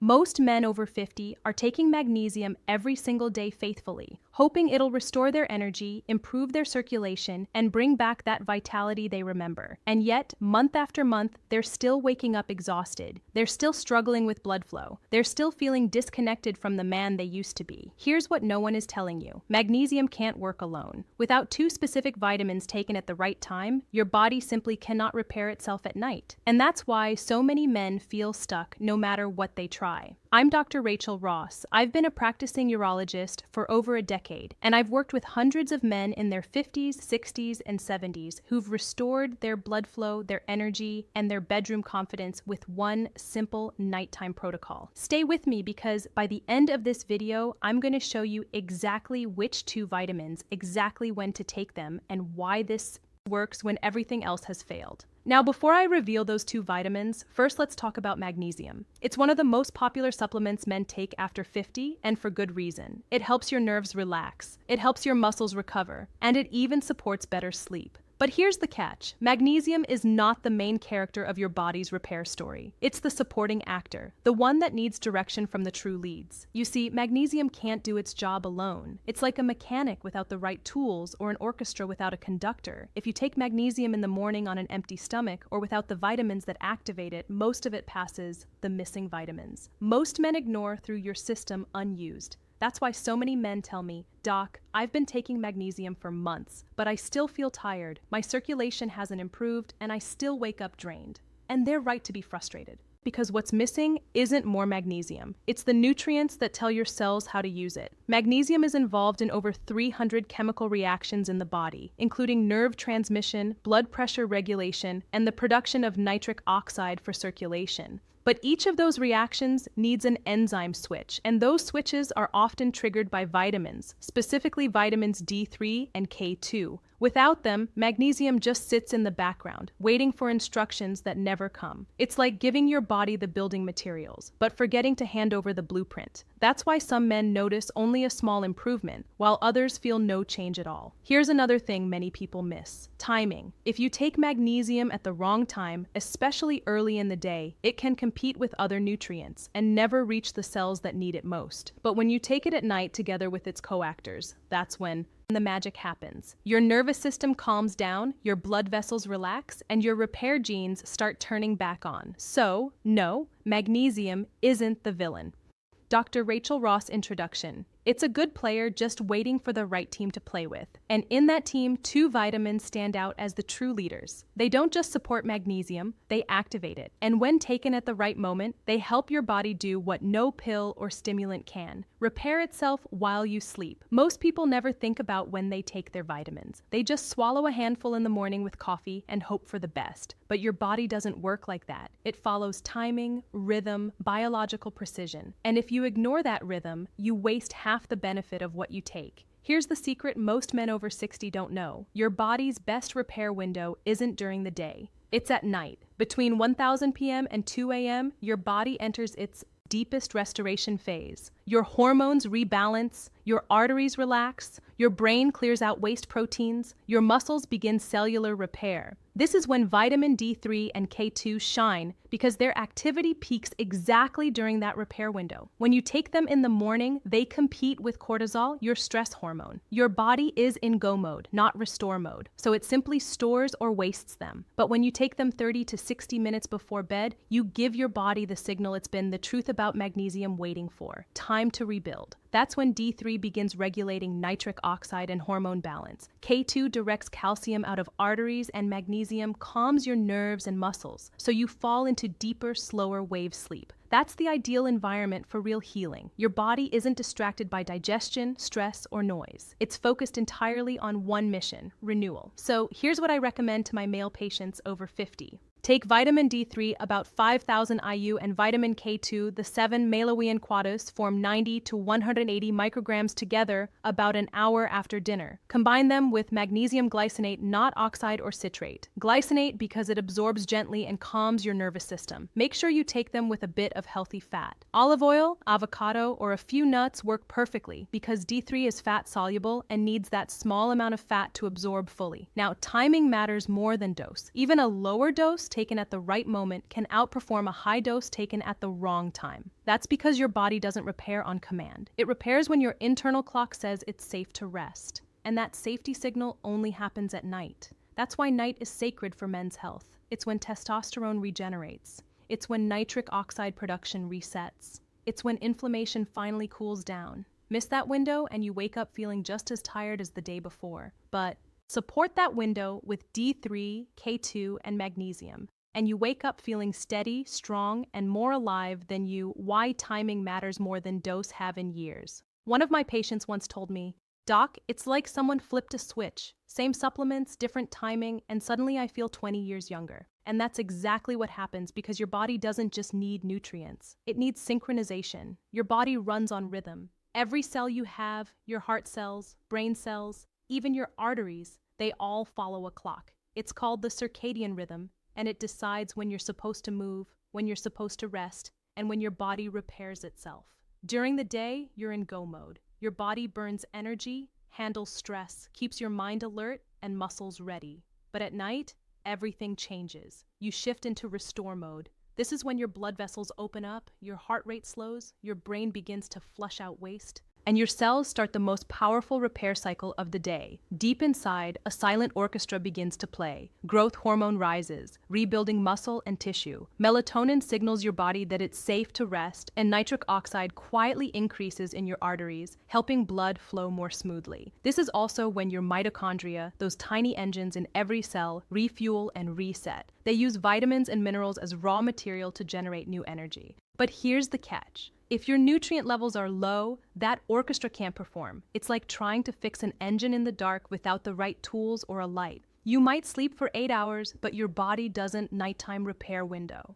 Most men over 50 are taking magnesium every single day faithfully, hoping it'll restore their energy, improve their circulation, and bring back that vitality they remember. And yet, month after month, they're still waking up exhausted. They're still struggling with blood flow. They're still feeling disconnected from the man they used to be. Here's what no one is telling you. Magnesium can't work alone. Without two specific vitamins taken at the right time, your body simply cannot repair itself at night. And that's why so many men feel stuck no matter what they try. I'm Dr. Rachel Ross. I've been a practicing urologist for over a decade, and I've worked with hundreds of men in their 50s, 60s, and 70s who've restored their blood flow, their energy, and their bedroom confidence with one simple nighttime protocol. Stay with me because by the end of this video, I'm going to show you exactly which two vitamins, exactly when to take them, and why this works when everything else has failed. Now, before I reveal those two vitamins, first let's talk about magnesium. It's one of the most popular supplements men take after 50, and for good reason. It helps your nerves relax, it helps your muscles recover, and it even supports better sleep. But here's the catch. Magnesium is not the main character of your body's repair story. It's the supporting actor, the one that needs direction from the true leads. You see, magnesium can't do its job alone. It's like a mechanic without the right tools or an orchestra without a conductor. If you take magnesium in the morning on an empty stomach or without the vitamins that activate it, most of it passes the missing vitamins. Most men ignore through your system unused. That's why so many men tell me, Doc, I've been taking magnesium for months, but I still feel tired, my circulation hasn't improved, and I still wake up drained. And they're right to be frustrated. Because what's missing isn't more magnesium. It's the nutrients that tell your cells how to use it. Magnesium is involved in over 300 chemical reactions in the body, including nerve transmission, blood pressure regulation, and the production of nitric oxide for circulation. But each of those reactions needs an enzyme switch, and those switches are often triggered by vitamins, specifically vitamins D3 and K2. Without them, magnesium just sits in the background, waiting for instructions that never come. It's like giving your body the building materials, but forgetting to hand over the blueprint. That's why some men notice only a small improvement, while others feel no change at all. Here's another thing many people miss: timing. If you take magnesium at the wrong time, especially early in the day, it can compete with other nutrients and never reach the cells that need it most. But when you take it at night together with its coactors, that's when the magic happens. Your nervous system calms down, your blood vessels relax, and your repair genes start turning back on. So, no, magnesium isn't the villain. Dr. Rachel Ross Introduction. It's a good player just waiting for the right team to play with. And in that team, two vitamins stand out as the true leaders. They don't just support magnesium, they activate it. And when taken at the right moment, they help your body do what no pill or stimulant can: repair itself while you sleep. Most people never think about when they take their vitamins. They just swallow a handful in the morning with coffee and hope for the best. But your body doesn't work like that. It follows timing, rhythm, biological precision. And if you ignore that rhythm, you waste half the benefit of what you take. Here's the secret most men over 60 don't know. Your body's best repair window isn't during the day. It's at night. Between 1000 p.m. and 2 a.m., your body enters its deepest restoration phase. Your hormones rebalance, your arteries relax, your brain clears out waste proteins, your muscles begin cellular repair. This is when vitamin D3 and K2 shine because their activity peaks exactly during that repair window. When you take them in the morning, they compete with cortisol, your stress hormone. Your body is in go mode, not restore mode, so it simply stores or wastes them. But when you take them 30 to 60 minutes before bed, you give your body the signal it's been the truth about magnesium waiting for: time to rebuild. That's when D3 begins regulating nitric oxide and hormone balance. K2 directs calcium out of arteries, and magnesium calms your nerves and muscles, so you fall into deeper, slower wave sleep. That's the ideal environment for real healing. Your body isn't distracted by digestion, stress, or noise. It's focused entirely on one mission: renewal. So here's what I recommend to my male patients over 50. Take vitamin D3 about 5,000 IU and vitamin K2, the 7 Maaloian quatus, form 90 to 180 micrograms together about an hour after dinner. Combine them with magnesium glycinate, not oxide or citrate. Glycinate because it absorbs gently and calms your nervous system. Make sure you take them with a bit of healthy fat. Olive oil, avocado, or a few nuts work perfectly because D3 is fat soluble and needs that small amount of fat to absorb fully. Now, timing matters more than dose. Even a lower dose taken at the right moment can outperform a high dose taken at the wrong time. That's because your body doesn't repair on command. It repairs when your internal clock says it's safe to rest. And that safety signal only happens at night. That's why night is sacred for men's health. It's when testosterone regenerates. It's when nitric oxide production resets. It's when inflammation finally cools down. Miss that window and you wake up feeling just as tired as the day before. But support that window with D3, K2, and magnesium, and you wake up feeling steady, strong, and more alive than you why timing matters more than dose have in years. One of my patients once told me, "Doc, it's like someone flipped a switch. Same supplements, different timing, and suddenly I feel 20 years younger." And that's exactly what happens because your body doesn't just need nutrients. It needs synchronization. Your body runs on rhythm. Every cell you have, your heart cells, brain cells, even your arteries, they all follow a clock. It's called the circadian rhythm, and it decides when you're supposed to move, when you're supposed to rest, and when your body repairs itself. During the day, you're in go mode. Your body burns energy, handles stress, keeps your mind alert, and muscles ready. But at night, everything changes. You shift into restore mode. This is when your blood vessels open up, your heart rate slows, your brain begins to flush out waste, and your cells start the most powerful repair cycle of the day. Deep inside, a silent orchestra begins to play. Growth hormone rises, rebuilding muscle and tissue. Melatonin signals your body that it's safe to rest, and nitric oxide quietly increases in your arteries, helping blood flow more smoothly. This is also when your mitochondria, those tiny engines in every cell, refuel and reset. They use vitamins and minerals as raw material to generate new energy. But here's the catch. If your nutrient levels are low, that orchestra can't perform. It's like trying to fix an engine in the dark without the right tools or a light. You might sleep for 8 hours, but your body doesn't nighttime repair window.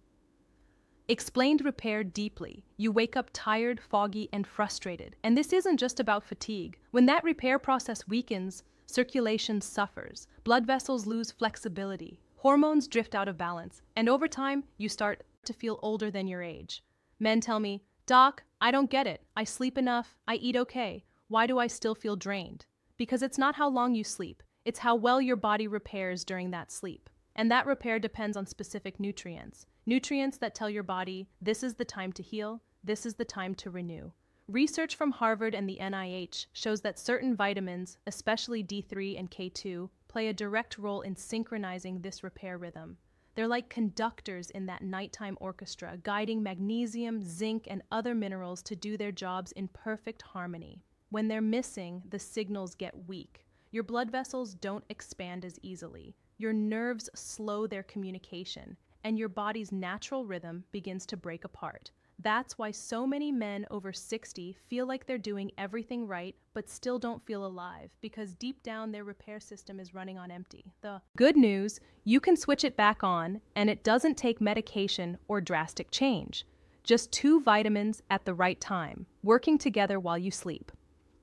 Explained repair deeply. You wake up tired, foggy, and frustrated. And this isn't just about fatigue. When that repair process weakens, circulation suffers. Blood vessels lose flexibility. Hormones drift out of balance. And over time, you start to feel older than your age. Men tell me, "Doc, I don't get it. I sleep enough. I eat okay. Why do I still feel drained?" Because it's not how long you sleep. It's how well your body repairs during that sleep. And that repair depends on specific nutrients. Nutrients that tell your body, this is the time to heal, this is the time to renew. Research from Harvard and the NIH shows that certain vitamins, especially D3 and K2, play a direct role in synchronizing this repair rhythm. They're like conductors in that nighttime orchestra, guiding magnesium, zinc, and other minerals to do their jobs in perfect harmony. When they're missing, the signals get weak. Your blood vessels don't expand as easily. Your nerves slow their communication, and your body's natural rhythm begins to break apart. That's why so many men over 60 feel like they're doing everything right, but still don't feel alive, because deep down their repair system is running on empty. The good news, you can switch it back on, and it doesn't take medication or drastic change. Just 2 vitamins at the right time, working together while you sleep.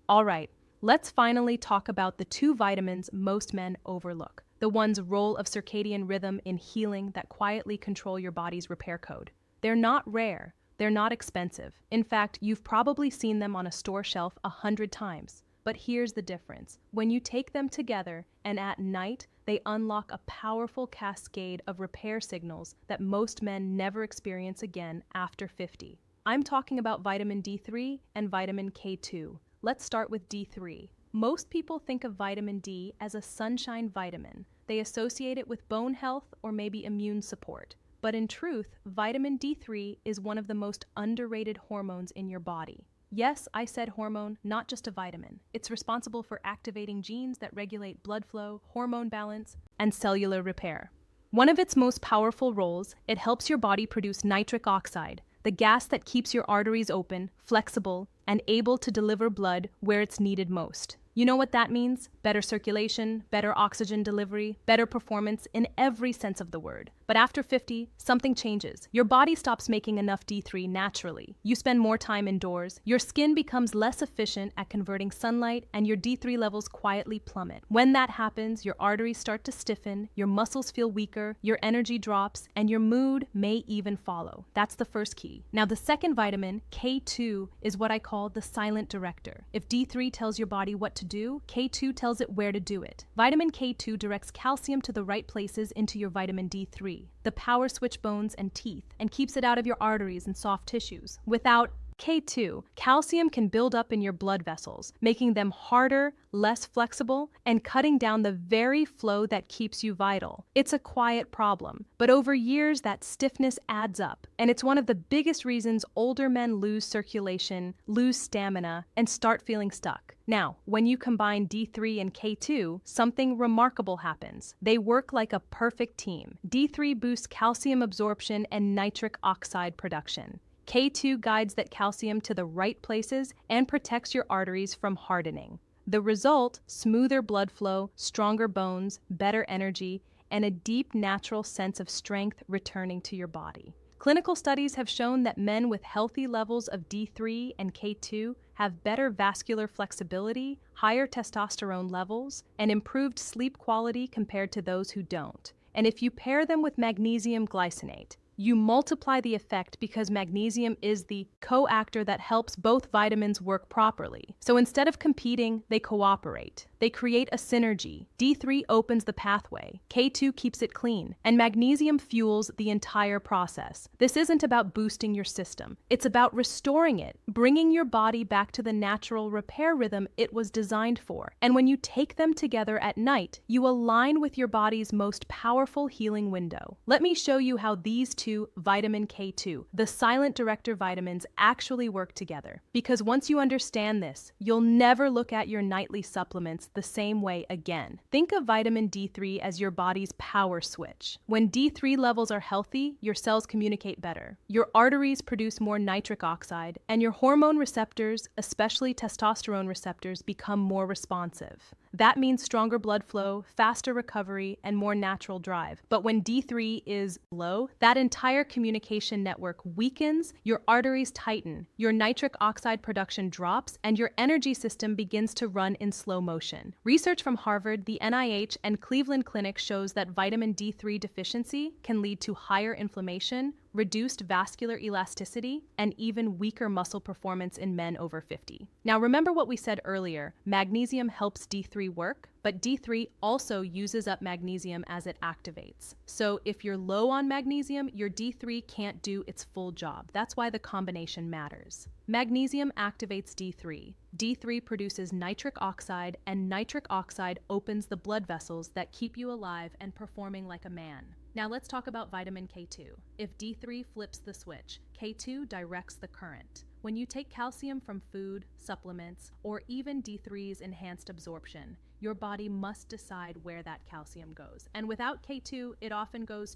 All right, let's finally talk about the 2 vitamins most men overlook. The one's role of circadian rhythm in healing that quietly control your body's repair code. They're not rare. They're not expensive. In fact, you've probably seen them on a store shelf 100 times. But here's the difference. When you take them together and at night, they unlock a powerful cascade of repair signals that most men never experience again after 50. I'm talking about vitamin D3 and vitamin K2. Let's start with D3. Most people think of vitamin D as a sunshine vitamin. They associate it with bone health or maybe immune support. But in truth, vitamin D3 is one of the most underrated hormones in your body. Yes, I said hormone, not just a vitamin. It's responsible for activating genes that regulate blood flow, hormone balance, and cellular repair. One of its most powerful roles, it helps your body produce nitric oxide, the gas that keeps your arteries open, flexible, and able to deliver blood where it's needed most. You know what that means? Better circulation, better oxygen delivery, better performance in every sense of the word. But after 50, something changes. Your body stops making enough D3 naturally. You spend more time indoors, your skin becomes less efficient at converting sunlight, and your D3 levels quietly plummet. When that happens, your arteries start to stiffen, your muscles feel weaker, your energy drops, and your mood may even follow. That's the first key. Now, the second vitamin, K2, is what I call the silent director. If D3 tells your body what to to do, K2 tells it where to do it. Vitamin K2 directs calcium to the right places into your vitamin D3, the power switch bones and teeth, and keeps it out of your arteries and soft tissues. Without K2, calcium can build up in your blood vessels, making them harder, less flexible, and cutting down the very flow that keeps you vital. It's a quiet problem, but over years that stiffness adds up, and it's one of the biggest reasons older men lose circulation, lose stamina, and start feeling stuck. Now, when you combine D3 and K2, something remarkable happens. They work like a perfect team. D3 boosts calcium absorption and nitric oxide production. K2 guides that calcium to the right places and protects your arteries from hardening. The result: smoother blood flow, stronger bones, better energy, and a deep natural sense of strength returning to your body. Clinical studies have shown that men with healthy levels of D3 and K2 have better vascular flexibility, higher testosterone levels, and improved sleep quality compared to those who don't. And if you pair them with magnesium glycinate, you multiply the effect because magnesium is the co-actor that helps both vitamins work properly. So instead of competing, they cooperate. They create a synergy. D3 opens the pathway, K2 keeps it clean, and magnesium fuels the entire process. This isn't about boosting your system. It's about restoring it, bringing your body back to the natural repair rhythm it was designed for. And when you take them together at night, you align with your body's most powerful healing window. Let me show you how these two, vitamin K2, the silent director vitamins, actually work together. Because once you understand this, you'll never look at your nightly supplements the same way again. Think of vitamin D3 as your body's power switch. When D3 levels are healthy, your cells communicate better. Your arteries produce more nitric oxide, and your hormone receptors, especially testosterone receptors, become more responsive. That means stronger blood flow, faster recovery, and more natural drive. But when D3 is low, that entire communication network weakens, your arteries tighten, your nitric oxide production drops, and your energy system begins to run in slow motion. Research from Harvard, the NIH, and Cleveland Clinic shows that vitamin D3 deficiency can lead to higher inflammation, reduced vascular elasticity, and even weaker muscle performance in men over 50. Now remember what we said earlier, magnesium helps D3 work, but D3 also uses up magnesium as it activates. So if you're low on magnesium, your D3 can't do its full job. That's why the combination matters. Magnesium activates D3. D3 produces nitric oxide, and nitric oxide opens the blood vessels that keep you alive and performing like a man. Now let's talk about vitamin K2. If D3 flips the switch, K2 directs the current. When you take calcium from food, supplements, or even D3's enhanced absorption, your body must decide where that calcium goes. And without K2, it often goes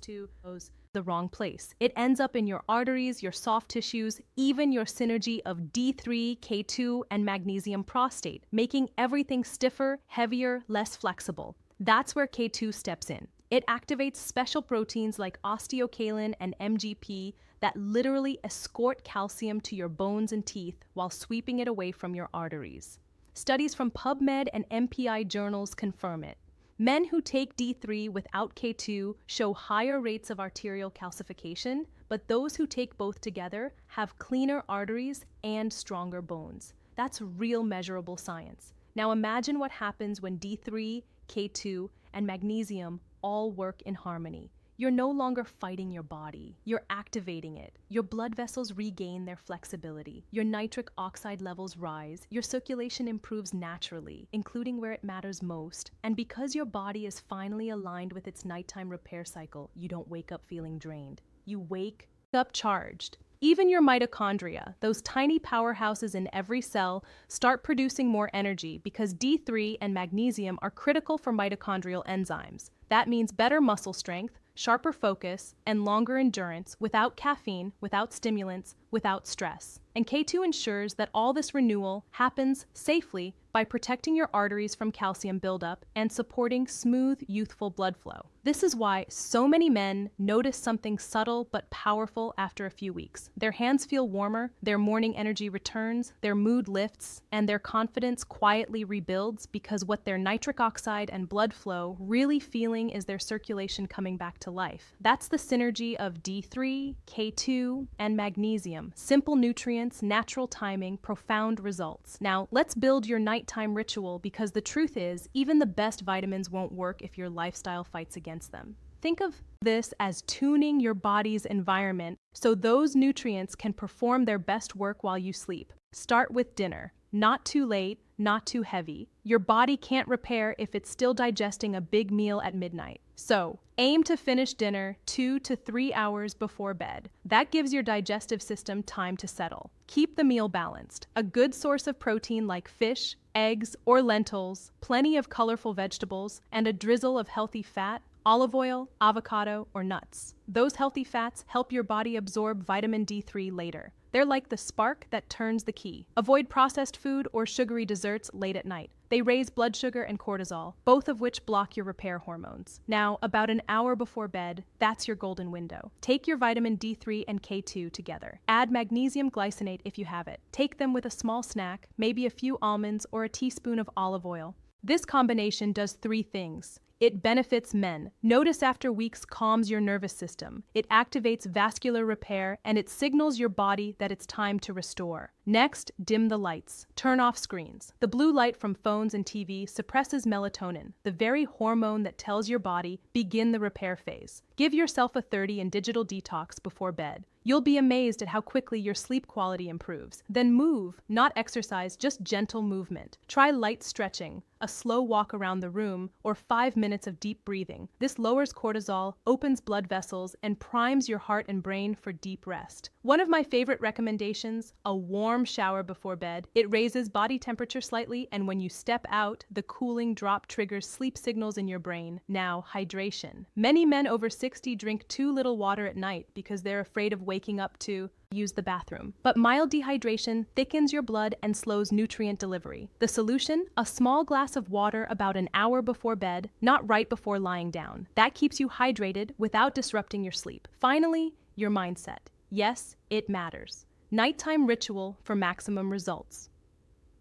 the wrong place. It ends up in your arteries, your soft tissues, even your synergy of D3, K2, and magnesium prostate, making everything stiffer, heavier, less flexible. That's where K2 steps in. It activates special proteins like osteocalin and MGP that literally escort calcium to your bones and teeth while sweeping it away from your arteries. Studies from PubMed and MPI journals confirm it. Men who take D3 without K2 show higher rates of arterial calcification, but those who take both together have cleaner arteries and stronger bones. That's real measurable science. Now imagine what happens when D3, K2, and magnesium all work in harmony. You're no longer fighting your body, you're activating it. Your blood vessels regain their flexibility. Your nitric oxide levels rise. Your circulation improves naturally, including where it matters most. And because your body is finally aligned with its nighttime repair cycle, you don't wake up feeling drained. You wake up charged. Even your mitochondria, those tiny powerhouses in every cell, start producing more energy because D3 and magnesium are critical for mitochondrial enzymes. That means better muscle strength, sharper focus, and longer endurance without caffeine, without stimulants, without stress. And K2 ensures that all this renewal happens safely by protecting your arteries from calcium buildup and supporting smooth, youthful blood flow. This is why so many men notice something subtle but powerful after a few weeks. Their hands feel warmer, their morning energy returns, their mood lifts, and their confidence quietly rebuilds because what their nitric oxide and blood flow really feeling is their circulation coming back to life. That's the synergy of D3, K2, and magnesium magnesium. Simple nutrients, natural timing, profound results. Now, let's build your nighttime ritual because the truth is, even the best vitamins won't work if your lifestyle fights against them. Think of this as tuning your body's environment so those nutrients can perform their best work while you sleep. Start with dinner. Not too late, not too heavy. Your body can't repair if it's still digesting a big meal at midnight. So, aim to finish dinner 2 to 3 hours before bed. That gives your digestive system time to settle. Keep the meal balanced. A good source of protein like fish, eggs, or lentils, plenty of colorful vegetables, and a drizzle of healthy fat, olive oil, avocado, or nuts. Those healthy fats help your body absorb vitamin D3 later. They're like the spark that turns the key. Avoid processed food or sugary desserts late at night. They raise blood sugar and cortisol, both of which block your repair hormones. Now, about an hour before bed, that's your golden window. Take your vitamin D3 and K2 together. Add magnesium glycinate if you have it. Take them with a small snack, maybe a few almonds or a teaspoon of olive oil. This combination does 3 things. It benefits men. Notice after weeks calms your nervous system. It activates vascular repair, and it signals your body that it's time to restore. Next, dim the lights. Turn off screens. The blue light from phones and TV suppresses melatonin, the very hormone that tells your body, begin the repair phase. Give yourself a 30 in digital detox before bed. You'll be amazed at how quickly your sleep quality improves. Then move, not exercise, just gentle movement. Try light stretching, a slow walk around the room, or 5 minutes of deep breathing. This lowers cortisol, opens blood vessels, and primes your heart and brain for deep rest. One of my favorite recommendations, a warm shower before bed. It raises body temperature slightly, and when you step out, the cooling drop triggers sleep signals in your brain. Now, hydration. Many men over 60 drink too little water at night because they're afraid of waking up to use the bathroom. But mild dehydration thickens your blood and slows nutrient delivery. The solution? A small glass of water about an hour before bed, not right before lying down. That keeps you hydrated without disrupting your sleep. Finally, your mindset. Yes, it matters. Nighttime ritual for maximum results.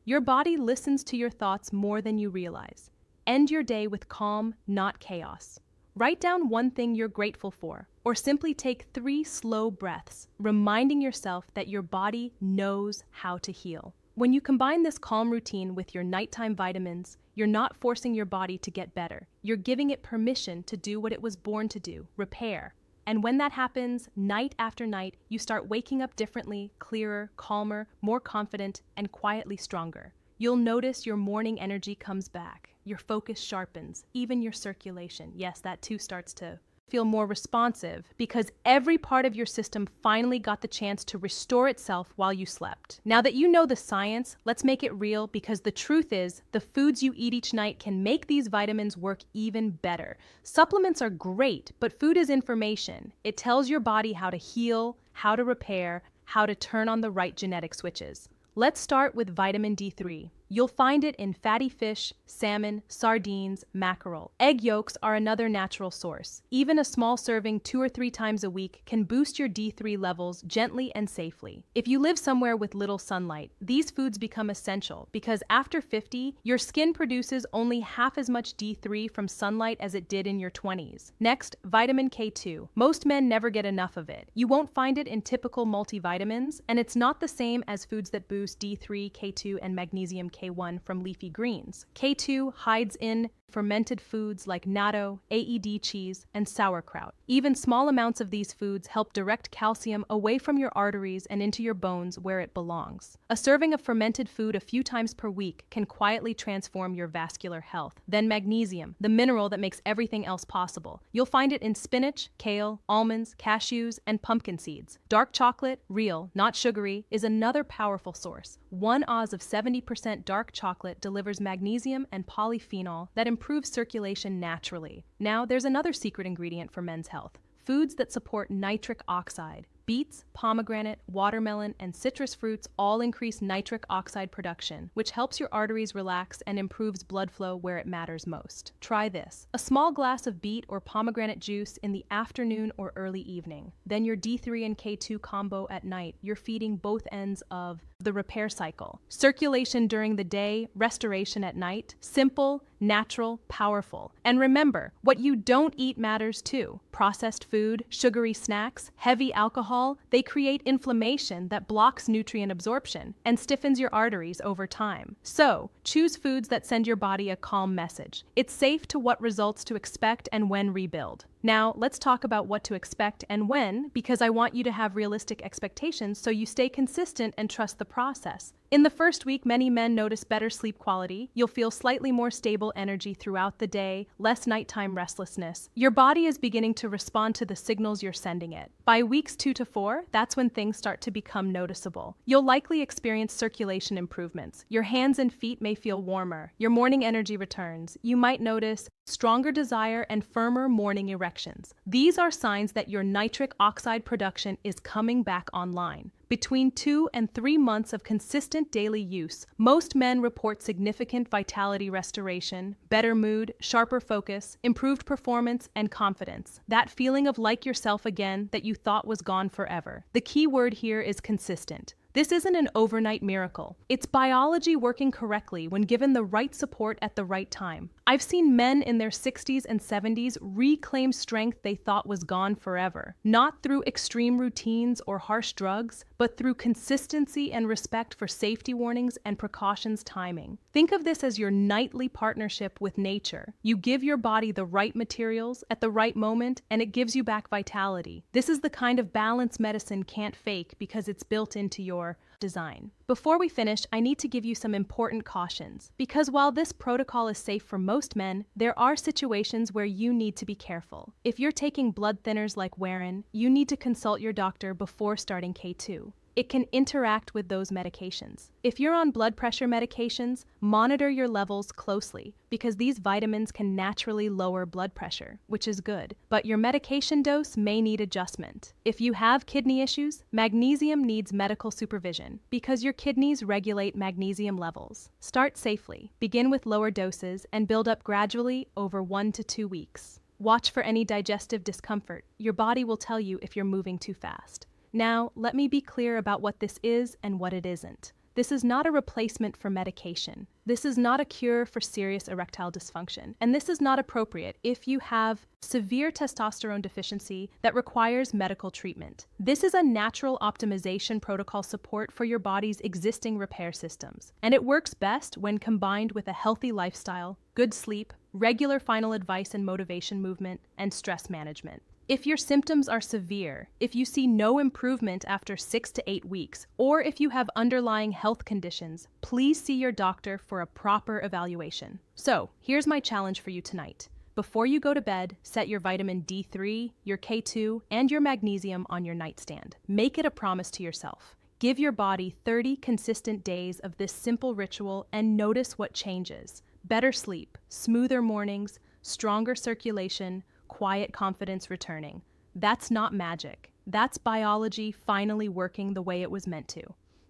Your body listens to your thoughts more than you realize. End your day with calm, not chaos. Write down one thing you're grateful for, or simply take 3 slow breaths, reminding yourself that your body knows how to heal. When you combine this calm routine with your nighttime vitamins, you're not forcing your body to get better. You're giving it permission to do what it was born to do, repair. And when that happens, night after night, you start waking up differently, clearer, calmer, more confident, and quietly stronger. You'll notice your morning energy comes back, your focus sharpens, even your circulation. Yes, that too starts to feel more responsive because every part of your system finally got the chance to restore itself while you slept. Now that you know the science, let's make it real because the truth is the foods you eat each night can make these vitamins work even better. Supplements are great, but food is information. It tells your body how to heal, how to repair, how to turn on the right genetic switches. Let's start with vitamin D3. You'll find it in fatty fish, salmon, sardines, mackerel. Egg yolks are another natural source. Even a small serving 2 or 3 times a week can boost your D3 levels gently and safely. If you live somewhere with little sunlight, these foods become essential because after 50, your skin produces only half as much D3 from sunlight as it did in your 20s. Next, vitamin K2. Most men never get enough of it. You won't find it in typical multivitamins, and it's not the same as foods that boost D3, K2, and magnesium K1 from leafy greens. K2 hides in fermented foods like natto, AED cheese, and sauerkraut. Even small amounts of these foods help direct calcium away from your arteries and into your bones where it belongs. A serving of fermented food a few times per week can quietly transform your vascular health. Then magnesium, the mineral that makes everything else possible. You'll find it in spinach, kale, almonds, cashews, and pumpkin seeds. Dark chocolate, real, not sugary, is another powerful source. 1 oz of 70% dark chocolate delivers magnesium and polyphenol that improves circulation naturally. Now, there's another secret ingredient for men's health. Foods that support nitric oxide. Beets, pomegranate, watermelon, and citrus fruits all increase nitric oxide production, which helps your arteries relax and improves blood flow where it matters most. Try this. A small glass of beet or pomegranate juice in the afternoon or early evening. Then your D3 and K2 combo at night. You're feeding both ends of the repair cycle. Circulation during the day, restoration at night. Simple, natural, powerful. And remember, what you don't eat matters too. Processed food, sugary snacks, heavy alcohol, they create inflammation that blocks nutrient absorption and stiffens your arteries over time. So, choose foods that send your body a calm message. It's safe to what results to expect and when rebuild. Now, let's talk about what to expect and when, because I want you to have realistic expectations so you stay consistent and trust the process. In the first week, many men notice better sleep quality. You'll feel slightly more stable energy throughout the day, less nighttime restlessness. Your body is beginning to respond to the signals you're sending it. By weeks 2 to 4, that's when things start to become noticeable. You'll likely experience circulation improvements. Your hands and feet may feel warmer. Your morning energy returns. You might notice stronger desire and firmer morning erections. These are signs that your nitric oxide production is coming back online. Between 2 and 3 months of consistent daily use, most men report significant vitality restoration, better mood, sharper focus, improved performance, and confidence. That feeling of like yourself again that you thought was gone forever. The key word here is consistent. This isn't an overnight miracle. It's biology working correctly when given the right support at the right time. I've seen men in their 60s and 70s reclaim strength they thought was gone forever, not through extreme routines or harsh drugs, but through consistency and respect for safety warnings and precautions timing. Think of this as your nightly partnership with nature. You give your body the right materials at the right moment, and it gives you back vitality. This is the kind of balance medicine can't fake because it's built into your design. Before we finish, I need to give you some important cautions, because while this protocol is safe for most men, there are situations where you need to be careful. If you're taking blood thinners like Warren, you need to consult your doctor before starting K2. It can interact with those medications. If you're on blood pressure medications, monitor your levels closely because these vitamins can naturally lower blood pressure, which is good, but your medication dose may need adjustment. If you have kidney issues, magnesium needs medical supervision because your kidneys regulate magnesium levels. Start safely, begin with lower doses, and build up gradually over 1 to 2 weeks. Watch for any digestive discomfort. Your body will tell you if you're moving too fast. Now, let me be clear about what this is and what it isn't. This is not a replacement for medication. This is not a cure for serious erectile dysfunction. And this is not appropriate if you have severe testosterone deficiency that requires medical treatment. This is a natural optimization protocol support for your body's existing repair systems. And it works best when combined with a healthy lifestyle, good sleep, regular final advice and motivation movement, and stress management. If your symptoms are severe, if you see no improvement after 6 to 8 weeks, or if you have underlying health conditions, please see your doctor for a proper evaluation. So, here's my challenge for you tonight. Before you go to bed, set your vitamin D3, your K2, and your magnesium on your nightstand. Make it a promise to yourself. Give your body 30 consistent days of this simple ritual and notice what changes. Better sleep, smoother mornings, stronger circulation, quiet confidence returning. That's not magic. That's biology finally working the way it was meant to.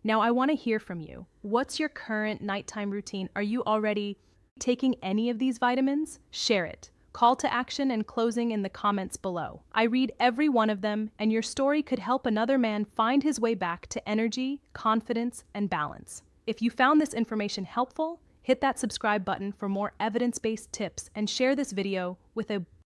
Now, I want to hear from you. What's your current nighttime routine? Are you already taking any of these vitamins? Share it. Call to action and closing in the comments below. I read every one of them, and your story could help another man find his way back to energy, confidence, and balance. If you found this information helpful, hit that subscribe button for more evidence-based tips and share this video with a